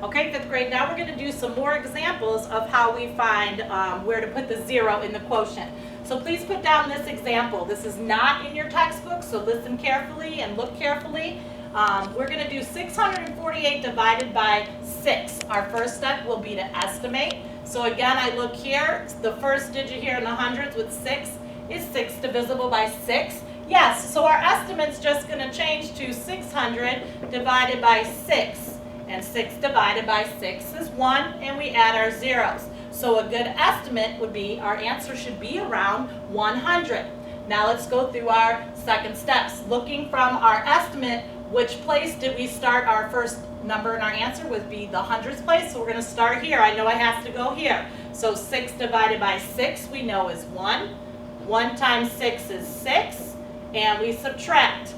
Okay, fifth grade, now we're going to do some more examples of how we find where to put the 0 in the quotient. So please put down this example. This is not in your textbook, so listen carefully and look carefully. We're going to do 648 divided by 6. Our first step will be to estimate. So again, I look here, the first digit here in the hundreds with 6 is 6 divisible by 6. Yes, so our estimate's just going to change to 600 divided by 6. And 6 divided by 6 is 1, and we add our zeros. So a good estimate would be, our answer should be around 100. Now let's go through our second steps. Looking from our estimate, which place did we start? Our first number in our answer would be the hundreds place, so we're going to start here. I know I have to go here. So 6 divided by 6 we know is 1. 1 times 6 is 6, and we subtract,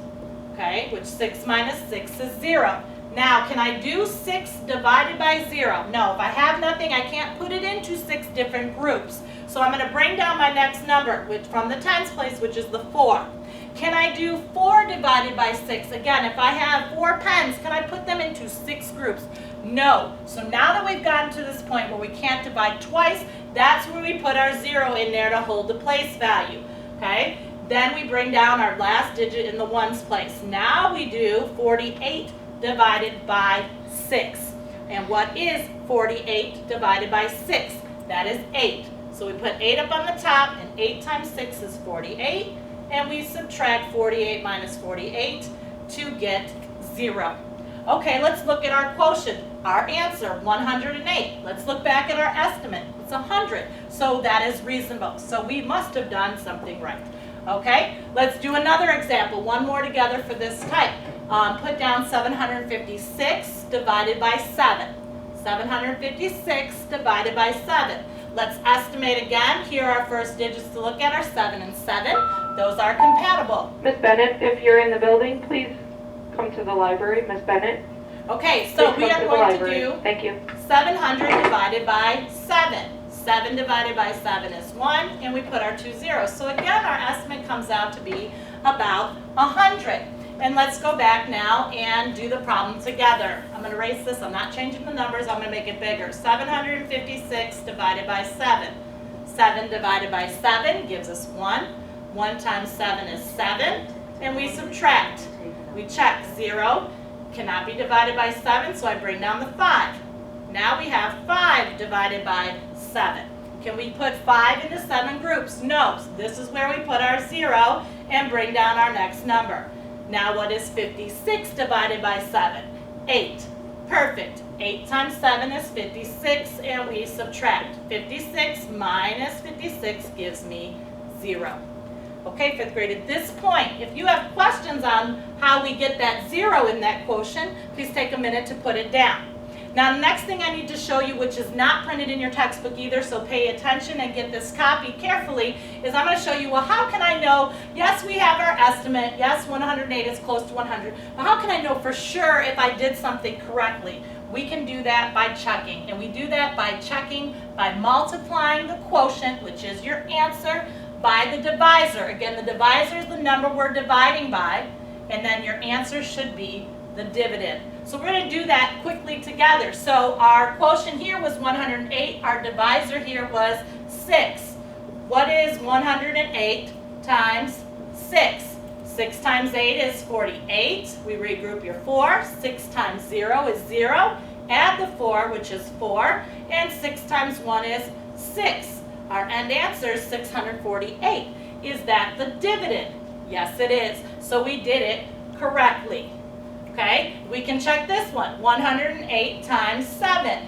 okay, which 6 minus 6 is 0. Now, can I do 6 divided by 0? No, if I have nothing, I can't put it into 6 different groups. So I'm going to bring down my next number, which from the tens place, which is the 4. Can I do 4 divided by 6? Again, if I have 4 pens, can I put them into 6 groups? No. So now that we've gotten to this point where we can't divide twice, that's where we put our 0 in there to hold the place value. Okay? Then we bring down our last digit in the ones place. Now we do 48 divided by 6. And what is 48 divided by 6? That is 8. So we put 8 up on the top, and 8 times 6 is 48. And we subtract 48 minus 48 to get 0. Okay, let's look at our quotient. Our answer, 108. Let's look back at our estimate. It's 100. So that is reasonable. So we must have done something right. Okay, let's do another example. One more together for this type. Put down 756 divided by 7. 756 divided by 7. Let's estimate again. Here are our first digits to look at are 7 and 7. Those are compatible. Ms. Bennett, if you're in the building, please come to the library. Ms. Bennett. Okay, so we are going to do Thank you. 700 divided by 7. 7 divided by 7 is 1, and we put our 2 zeros. So again, our estimate comes out to be about 100. And let's go back now and do the problem together. I'm going to erase this. I'm not changing the numbers. I'm going to make it bigger. 756 divided by 7. 7 divided by 7 gives us 1. 1 times 7 is 7. And we subtract. We check. 0 cannot be divided by 7, so I bring down the 5. Now we have 5 divided by 7. Can we put 5 into 7 groups? No. So this is where we put our 0 and bring down our next number. Now what is 56 divided by 7? 8. Perfect. 8 times 7 is 56, and we subtract. 56 minus 56 gives me 0. Okay, fifth grade, at this point, if you have questions on how we get that 0 in that quotient, please take a minute to put it down. Now, the next thing I need to show you, which is not printed in your textbook either, so pay attention and get this copy carefully, is I'm going to show you, well, how can I know, yes, we have our estimate, yes, 108 is close to 100, but how can I know for sure if I did something correctly? We can do that by checking, and we do that by checking by multiplying the quotient, which is your answer, by the divisor. Again, the divisor is the number we're dividing by, and then your answer should be the dividend. So we're going to do that quickly together. So our quotient here was 108. Our divisor here was 6. What is 108 times 6? 6 times 8 is 48. We regroup your 4. 6 times 0 is 0. Add the 4, which is 4. And 6 times 1 is 6. Our end answer is 648. Is that the dividend? Yes, it is. So we did it correctly. Okay, we can check this one. 108 times 7.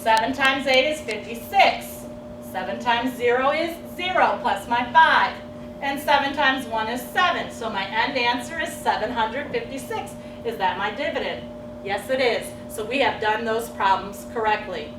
7 times 8 is 56. 7 times 0 is 0 plus my 5. And 7 times 1 is 7. So my end answer is 756. Is that my dividend? Yes, it is. So we have done those problems correctly.